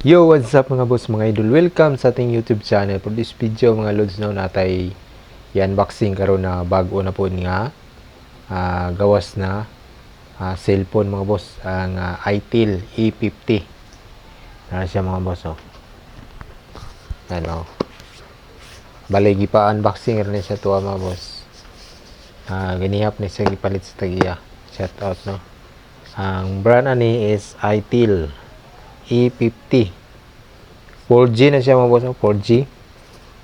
Yo, what's up mga boss, mga idol? Welcome sa ating YouTube channel. For this video mga lods now natay i-unboxing karon na bago na po nga gawas na cellphone mga boss, ang itel E50. Na siya mga boss, oh. Ano? Balay pa unboxing rin siya to mga boss. Ganihap ni siya gipalit sa tagiya. Shout out, no. Ang brand ani is itel E50. 4G na siya mga boss, 4G.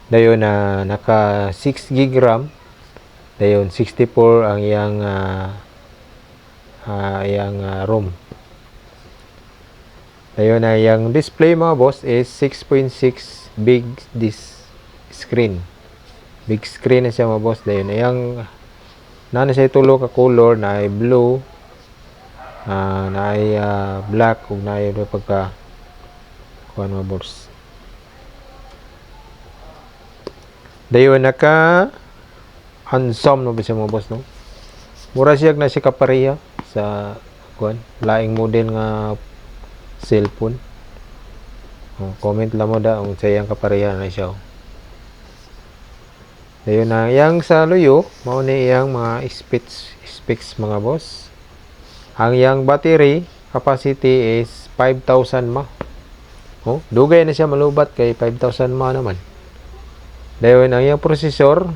Dayon na naka 6 GB RAM. Dayon 64 ang iyang ROM. Dayon na yang display mga boss is 6.6 big screen. Big screen na siya mga boss. Dayon yang na siya tulo ka color na ay blue, na ay black ug na ay pagka kuan mga boss. Dayon naka handsome no ba siya mga boss, no? Mura siya na si kapareha sa kuan laing model nga cellphone. Comment lang mo da kung sayang kapareha na siya. Dayon na yang sa luyo mao ni iyang mga specs mga boss. Ang yang battery capacity is 5,000 mAh. Dugay na siya malubat kay 5,000 mAh naman. Dayon ang iyang processor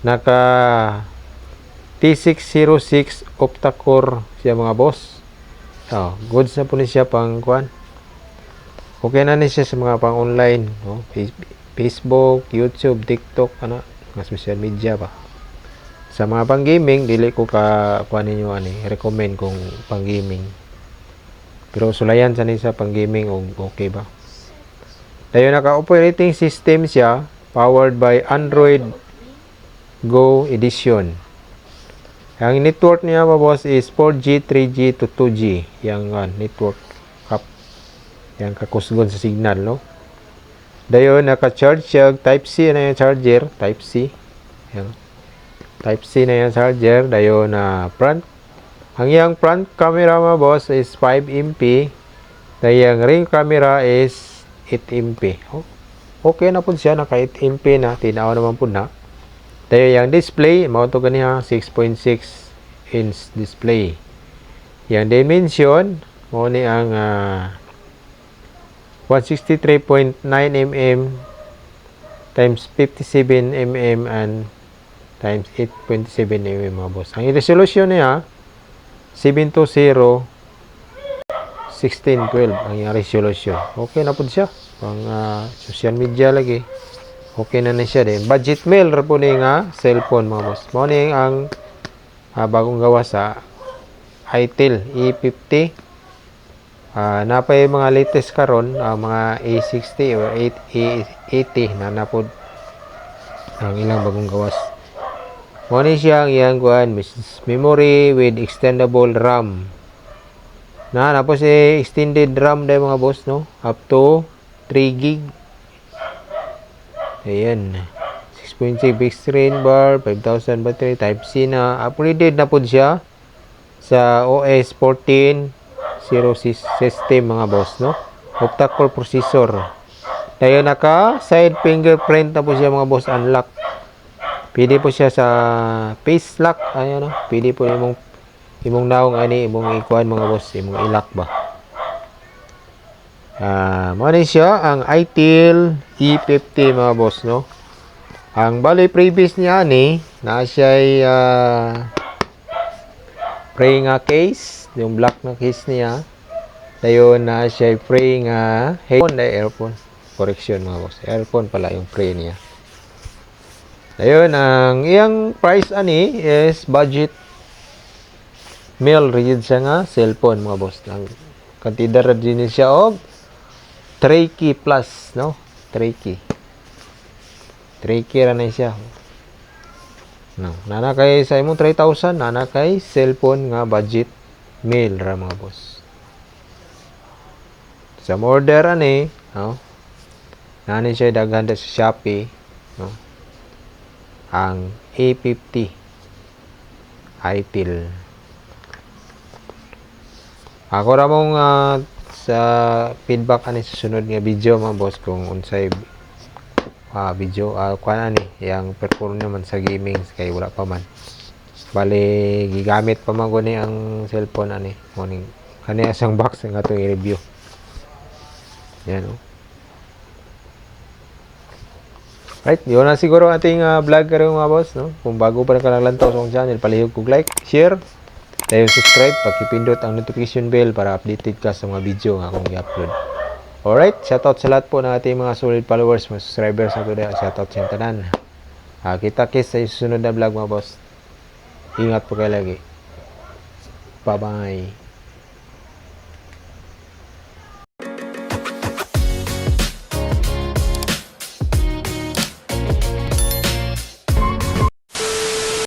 naka T606 octa-core siya mga boss. Goods na po ni siya pang kuan. Okay na ni siya sa mga pang online, Facebook, YouTube, TikTok, mga social media pa. Sa mga pang gaming dili ko ka kuan ninyo recommend kung pang gaming. Pero sulayan sa ni sa pang gaming okay ba. Dayon naka operating system siya powered by Android Go edition. Ang network niya mga boss is 4G, 3G to 2G. Yang network cap. Yang kakusgon sa signal, no? Dayon naka-charge siya Type-C na yung charger, Type-C. Yan. Type-C na yung charger. Dayon front. Ang yang front camera mga boss is 5 MP. Dayon ring camera is 8 MP. Okay na po siya, naka 8 MP na, tinaw naman po na. Dayo yung display, mao to ganiya 6.6 inch display. Yung dimension, mao ni ang 163.9 mm times 57 mm and times 8.7 mm mga boss. Ang resolution niya 720 1612 ang yung resolution. Okay na po siya. Pang social media lagi. Okay na siya din. Budget mail ra po ni nga cellphone mga boss. Mao ni ang bagong gawa sa itel E50. Napay mga latest karon mga A60 or A80 na napod ang ilang bagong gawas. Mao ni siya ang iyang kuan memory with extendable RAM. Napos extended RAM dai mga boss, no? Up to 3 gig. Ayan. 6.6 big screen bar, 5,000 battery, Type-C na. Upgraded na po siya sa OS 14 Zero system mga boss, no? Octa-core processor. Dayon naka side fingerprint na po siya mga boss, unlock. Pwede po siya sa face lock, ayan, no? Pwede po imong naong imong ikuan mga boss, imong ilock ba. Mao ni siya ang itel E50 mga boss, no? Ang bali previous niya na siya ay free nga case, yung black na case niya. Dayon na siya ay free nga headphone na earphone. Correction mga boss, earphone pala yung free niya. Dayon ang iyang price is budget meal rigid siya nga cellphone mga boss. Ang kantidad din siya og 3K plus, no? 3K. 3K ra na siya. No, nana kay sa imong 3,000, nana kay cellphone nga budget meal ra mga boss. Sa order no? Nani siya daghan sa Shopee, no? Ang A50 itel. Ako ra mong sa feedback ani sa sunod nga video mga boss kung unsay video kuan ani yang perform naman sa gaming kay wala pa man. Bali gigamit pa man guni ang cellphone ani morning kani asang box nga atong i-review. Yan oh. Right, yun na siguro ating vlog karon mga boss, no? Kung bago pa rin ka naglantaw sa akong channel, palihog kog like, share, tayo subscribe, pagkipindot ang notification bell para updated ka sa mga video nga akong i-upload. Alright, shoutout sa lahat po ng ating mga solid followers, mga subscribers na today, shoutout sa tanan. Kita-kits sa susunod na vlog mga boss. Ingat po kayo lagi. Bye-bye.